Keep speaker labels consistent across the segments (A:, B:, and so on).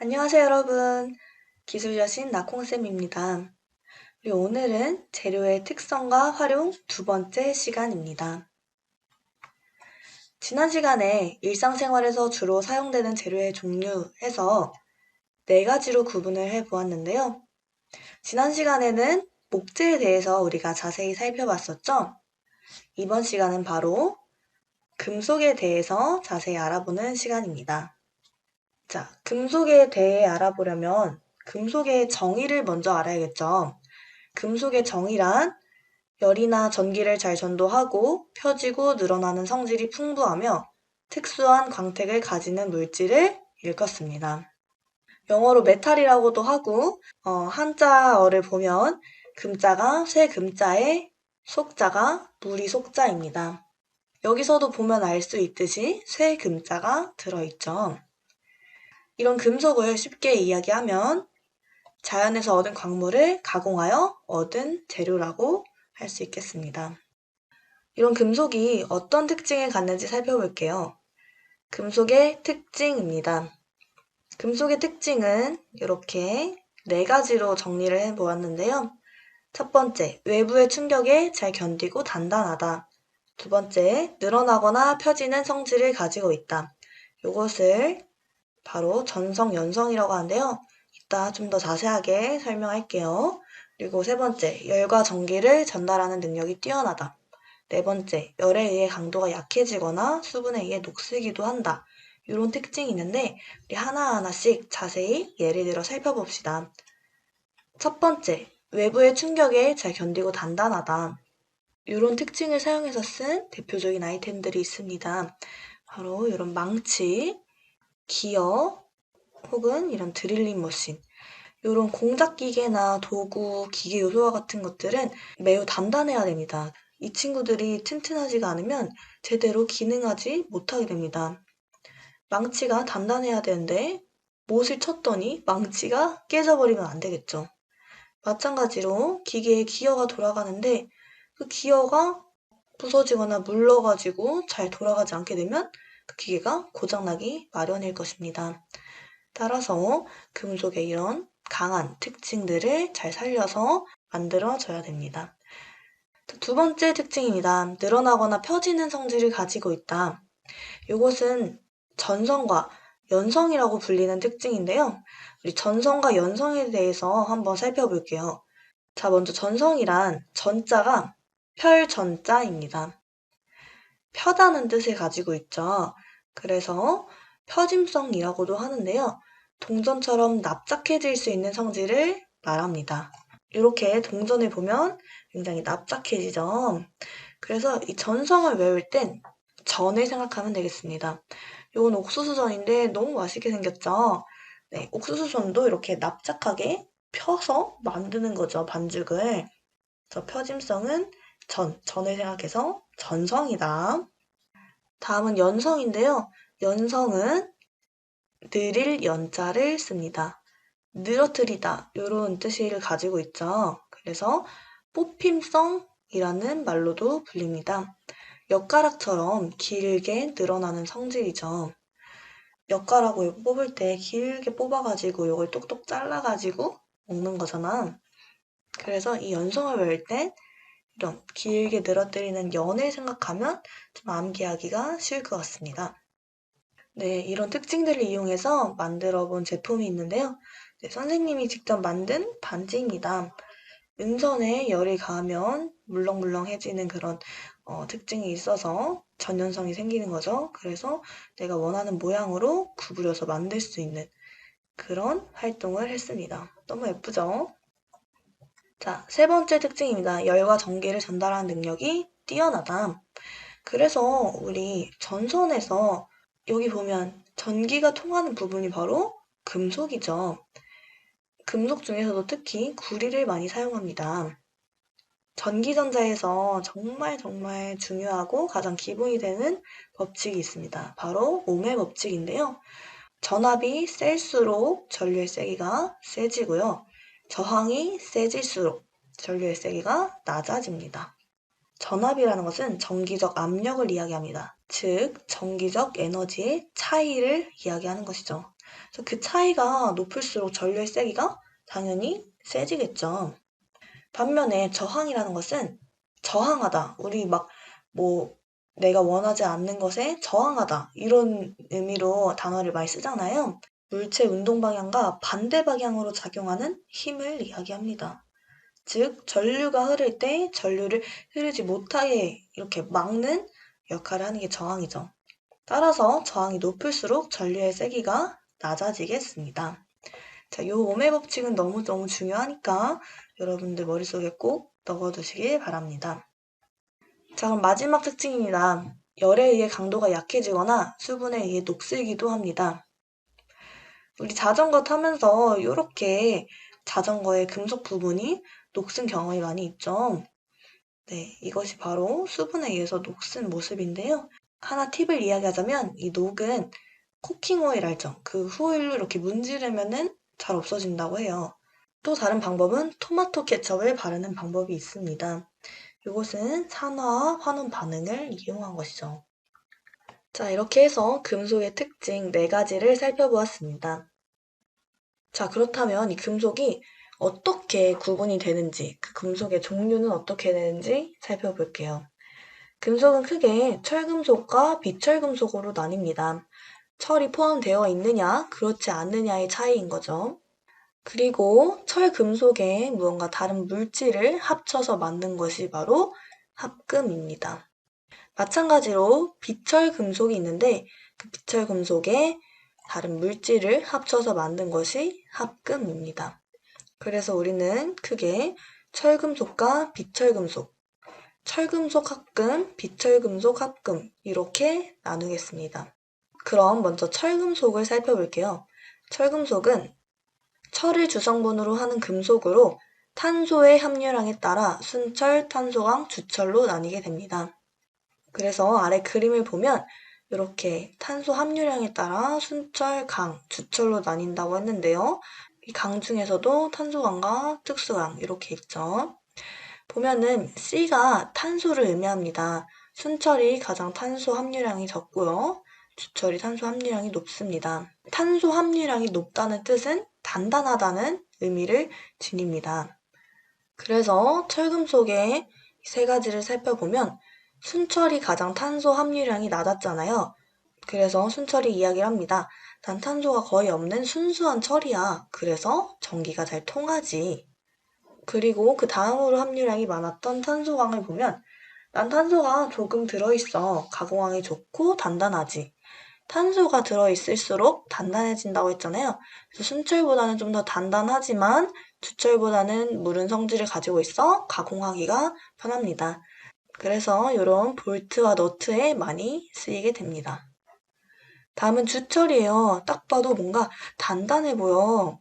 A: 안녕하세요, 여러분. 기술 여신 나콩쌤입니다. 우리 오늘은 재료의 특성과 활용 두 번째 시간입니다. 지난 시간에 일상생활에서 주로 사용되는 재료의 종류에서 네 가지로 구분을 해보았는데요. 지난 시간에는 목재에 대해서 우리가 자세히 살펴봤었죠? 이번 시간은 바로 금속에 대해서 자세히 알아보는 시간입니다. 자, 금속에 대해 알아보려면 금속의 정의를 먼저 알아야겠죠. 금속의 정의란 열이나 전기를 잘 전도하고 펴지고 늘어나는 성질이 풍부하며 특수한 광택을 가지는 물질을 일컫습니다. 영어로 메탈이라고도 하고 한자어를 보면 금자가 쇠금자에 속자가 무리 속자입니다. 여기서도 보면 알 수 있듯이 쇠금자가 들어있죠. 이런 금속을 쉽게 이야기하면 자연에서 얻은 광물을 가공하여 얻은 재료라고 할 수 있겠습니다. 이런 금속이 어떤 특징을 갖는지 살펴볼게요. 금속의 특징입니다. 금속의 특징은 이렇게 네 가지로 정리를 해보았는데요. 첫 번째, 외부의 충격에 잘 견디고 단단하다. 두 번째, 늘어나거나 펴지는 성질을 가지고 있다. 이것을 바로 전성, 연성이라고 하는데요. 이따 좀 더 자세하게 설명할게요. 그리고 세 번째, 열과 전기를 전달하는 능력이 뛰어나다. 네 번째, 열에 의해 강도가 약해지거나 수분에 의해 녹슬기도 한다. 이런 특징이 있는데 우리 하나하나씩 자세히 예를 들어 살펴봅시다. 첫 번째, 외부의 충격에 잘 견디고 단단하다. 이런 특징을 사용해서 쓴 대표적인 아이템들이 있습니다. 바로 이런 망치, 기어, 혹은 이런 드릴링 머신, 이런 공작 기계나 도구, 기계 요소와 같은 것들은 매우 단단해야 됩니다. 이 친구들이 튼튼하지가 않으면 제대로 기능하지 못하게 됩니다. 망치가 단단해야 되는데 못을 쳤더니 망치가 깨져버리면 안 되겠죠. 마찬가지로 기계의 기어가 돌아가는데 그 기어가 부서지거나 물러가지고 잘 돌아가지 않게 되면 그 기계가 고장나기 마련일 것입니다. 따라서 금속의 이런 강한 특징들을 잘 살려서 만들어줘야 됩니다. 두 번째 특징입니다. 늘어나거나 펴지는 성질을 가지고 있다. 이것은 전성과 연성이라고 불리는 특징인데요. 우리 전성과 연성에 대해서 한번 살펴볼게요. 자, 먼저 전성이란 전자가 펼전자입니다. 펴다는 뜻을 가지고 있죠. 그래서 펴짐성이라고도 하는데요. 동전처럼 납작해질 수 있는 성질을 말합니다. 이렇게 동전을 보면 굉장히 납작해지죠. 그래서 이 전성을 외울 땐 전을 생각하면 되겠습니다. 이건 옥수수전인데 너무 맛있게 생겼죠. 네, 옥수수전도 이렇게 납작하게 펴서 만드는 거죠, 반죽을. 그래서 펴짐성은 전을 생각해서 전성이다. 다음은 연성인데요. 연성은 느릴 연자를 씁니다. 늘어뜨리다 이런 뜻을 가지고 있죠. 그래서 뽑힘성이라는 말로도 불립니다. 엿가락처럼 길게 늘어나는 성질이죠. 엿가락을 뽑을 때 길게 뽑아가지고 이걸 똑똑 잘라가지고 먹는 거잖아. 그래서 이 연성을 외울 땐 이런 길게 늘어뜨리는 연을 생각하면 좀 암기하기가 쉬울 것 같습니다. 네, 이런 특징들을 이용해서 만들어 본 제품이 있는데요. 네, 선생님이 직접 만든 반지입니다. 은선에 열을 가하면 물렁물렁해지는 그런 특징이 있어서 전연성이 생기는 거죠. 그래서 내가 원하는 모양으로 구부려서 만들 수 있는 그런 활동을 했습니다. 너무 예쁘죠? 자, 세 번째 특징입니다. 열과 전기를 전달하는 능력이 뛰어나다. 그래서 우리 전선에서 여기 보면 전기가 통하는 부분이 바로 금속이죠. 금속 중에서도 특히 구리를 많이 사용합니다. 전기전자에서 정말 중요하고 가장 기본이 되는 법칙이 있습니다. 바로 옴의 법칙인데요. 전압이 셀수록 전류의 세기가 세지고요. 저항이 세질수록 전류의 세기가 낮아집니다. 전압이라는 것은 전기적 압력을 이야기합니다. 즉, 전기적 에너지의 차이를 이야기하는 것이죠. 그래서 그 차이가 높을수록 전류의 세기가 당연히 세지겠죠. 반면에 저항이라는 것은 저항하다. 우리 뭐, 내가 원하지 않는 것에 저항하다. 이런 의미로 단어를 많이 쓰잖아요. 물체 운동 방향과 반대 방향으로 작용하는 힘을 이야기합니다. 즉, 전류가 흐를 때 전류를 흐르지 못하게 이렇게 막는 역할을 하는 게 저항이죠. 따라서 저항이 높을수록 전류의 세기가 낮아지겠습니다. 자, 요 오음의 법칙은 너무너무 중요하니까 여러분들 머릿속에 꼭 넣어두시길 바랍니다. 자, 그럼 마지막 특징입니다. 열에 의해 강도가 약해지거나 수분에 의해 녹슬기도 합니다. 우리 자전거 타면서 이렇게 자전거의 금속 부분이 녹슨 경험이 많이 있죠. 네, 이것이 바로 수분에 의해서 녹슨 모습인데요. 하나 팁을 이야기하자면 이 녹은 코킹 오일 알죠? 그 후일로 이렇게 문지르면은 잘 없어진다고 해요. 또 다른 방법은 토마토 케첩을 바르는 방법이 있습니다. 이것은 산화와 환원 반응을 이용한 것이죠. 자, 이렇게 해서 금속의 특징 4가지를 살펴보았습니다. 자, 그렇다면 이 금속이 어떻게 구분이 되는지, 그 금속의 종류는 어떻게 되는지 살펴볼게요. 금속은 크게 철금속과 비철금속으로 나뉩니다. 철이 포함되어 있느냐, 그렇지 않느냐의 차이인 거죠. 그리고 철금속에 무언가 다른 물질을 합쳐서 만든 것이 바로 합금입니다. 마찬가지로 비철금속이 있는데 그 비철금속에 다른 물질을 합쳐서 만든 것이 합금입니다. 그래서 우리는 크게 철금속과 비철금속, 철금속 합금, 비철금속 합금 이렇게 나누겠습니다. 그럼 먼저 철금속을 살펴볼게요. 철금속은 철을 주성분으로 하는 금속으로 탄소의 함유량에 따라 순철, 탄소강, 주철로 나뉘게 됩니다. 그래서 아래 그림을 보면 이렇게 탄소 함유량에 따라 순철, 강, 주철로 나뉜다고 했는데요. 이 강 중에서도 탄소강과 특수강 이렇게 있죠. 보면은 C가 탄소를 의미합니다. 순철이 가장 탄소 함유량이 적고요. 주철이 탄소 함유량이 높습니다. 탄소 함유량이 높다는 뜻은 단단하다는 의미를 지닙니다. 그래서 철금속의 3가지를 살펴보면 순철이 가장 탄소 함유량이 낮았잖아요. 그래서 순철이 이야기를 합니다. 난 탄소가 거의 없는 순수한 철이야. 그래서 전기가 잘 통하지. 그리고 그 다음으로 함유량이 많았던 탄소광을 보면 난 탄소가 조금 들어있어. 가공하기 좋고 단단하지. 탄소가 들어있을수록 단단해진다고 했잖아요. 그래서 순철보다는 좀 더 단단하지만 주철보다는 무른 성질을 가지고 있어 가공하기가 편합니다. 그래서 이런 볼트와 너트에 많이 쓰이게 됩니다. 다음은 주철이에요. 딱 봐도 뭔가 단단해 보여.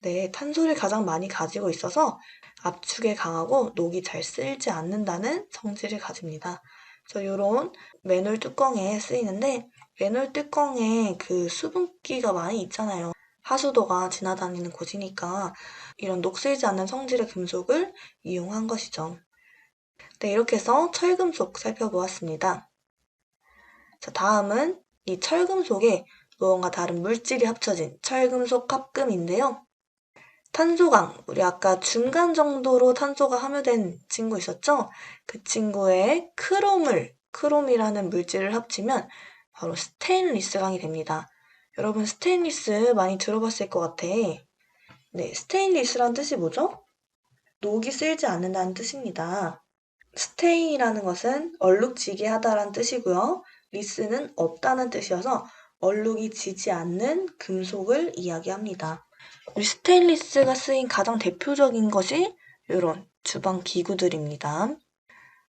A: 네, 탄소를 가장 많이 가지고 있어서 압축에 강하고 녹이 잘 쓸지 않는다는 성질을 가집니다. 그래서 이런 맨홀 뚜껑에 쓰이는데 맨홀 뚜껑에 그 수분기가 많이 있잖아요. 하수도가 지나다니는 곳이니까 이런 녹슬지 않는 성질의 금속을 이용한 것이죠. 네, 이렇게 해서 철금속 살펴보았습니다. 자, 다음은 이 철금속에 무언가 다른 물질이 합쳐진 철금속 합금인데요. 탄소강, 우리 아까 중간 정도로 탄소가 함유된 친구 있었죠? 그 친구의 크롬이라는 물질을 합치면 바로 스테인리스강이 됩니다. 여러분 스테인리스 많이 들어봤을 것 같아. 네, 스테인리스란 뜻이 뭐죠? 녹이 쓸지 않는다는 뜻입니다. 스테인이라는 것은 얼룩지게 하다라는 뜻이고요. 리스는 없다는 뜻이어서 얼룩이 지지 않는 금속을 이야기합니다. 우리 스테인리스가 쓰인 가장 대표적인 것이 이런 주방 기구들입니다.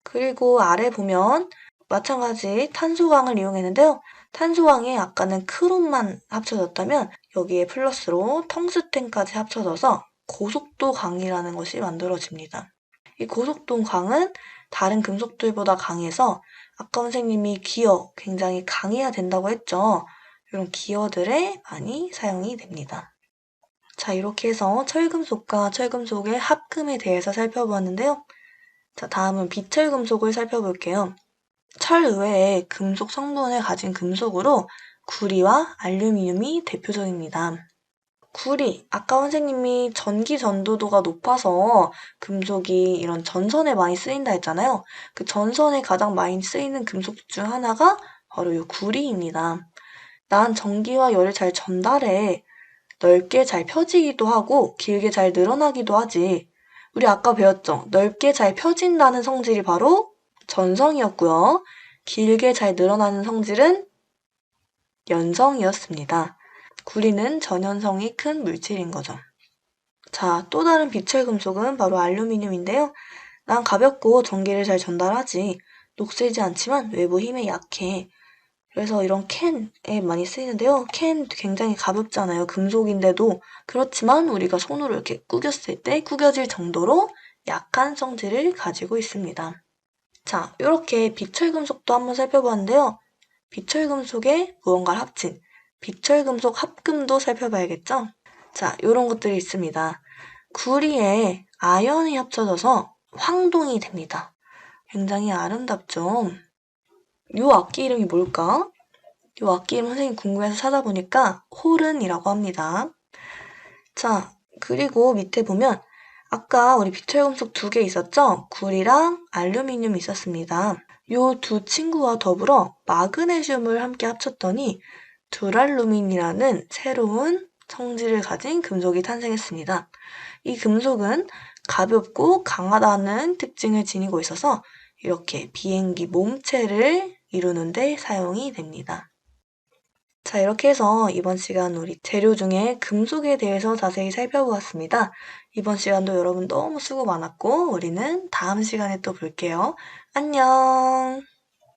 A: 그리고 아래 보면 마찬가지 탄소광을 이용했는데요. 탄소광에 아까는 크롬만 합쳐졌다면 여기에 플러스로 텅스텐까지 합쳐져서 고속도 강이라는 것이 만들어집니다. 이 고속도 강은 다른 금속들보다 강해서 아까 선생님이 기어 굉장히 강해야 된다고 했죠. 이런 기어들에 많이 사용이 됩니다. 자, 이렇게 해서 철금속과 철금속의 합금에 대해서 살펴보았는데요. 자, 다음은 비철금속을 살펴볼게요. 철 외에 금속 성분을 가진 금속으로 구리와 알루미늄이 대표적입니다. 구리, 아까 선생님이 전기 전도도가 높아서 금속이 이런 전선에 많이 쓰인다 했잖아요. 그 전선에 가장 많이 쓰이는 금속 중 하나가 바로 이 구리입니다. 난 전기와 열을 잘 전달해. 넓게 잘 펴지기도 하고 길게 잘 늘어나기도 하지. 우리 아까 배웠죠? 넓게 잘 펴진다는 성질이 바로 전성이었고요. 길게 잘 늘어나는 성질은 연성이었습니다. 구리는 전연성이 큰 물질인 거죠. 자, 또 다른 비철 금속은 바로 알루미늄인데요. 난 가볍고 전기를 잘 전달하지. 녹슬지 않지만 외부 힘에 약해. 그래서 이런 캔에 많이 쓰이는데요. 캔 굉장히 가볍잖아요. 금속인데도. 그렇지만 우리가 손으로 이렇게 구겼을 때 구겨질 정도로 약한 성질을 가지고 있습니다. 자, 이렇게 비철금속도 한번 살펴봤는데요. 비철금속에 무언가를 합친 비철금속 합금도 살펴봐야겠죠? 자, 이런 것들이 있습니다. 구리에 아연이 합쳐져서 황동이 됩니다. 굉장히 아름답죠? 이 악기 이름이 뭘까? 이 악기 이름 선생님 궁금해서 찾아보니까 호른이라고 합니다. 자, 그리고 밑에 보면 아까 우리 비철금속 2개 있었죠? 구리랑 알루미늄이 있었습니다. 이 두 친구와 더불어 마그네슘을 함께 합쳤더니 두랄루민이라는 새로운 성질을 가진 금속이 탄생했습니다. 이 금속은 가볍고 강하다는 특징을 지니고 있어서 이렇게 비행기 몸체를 이루는 데 사용이 됩니다. 자, 이렇게 해서 이번 시간 우리 재료 중에 금속에 대해서 자세히 살펴보았습니다. 이번 시간도 여러분 너무 수고 많았고 우리는 다음 시간에 또 볼게요. 안녕!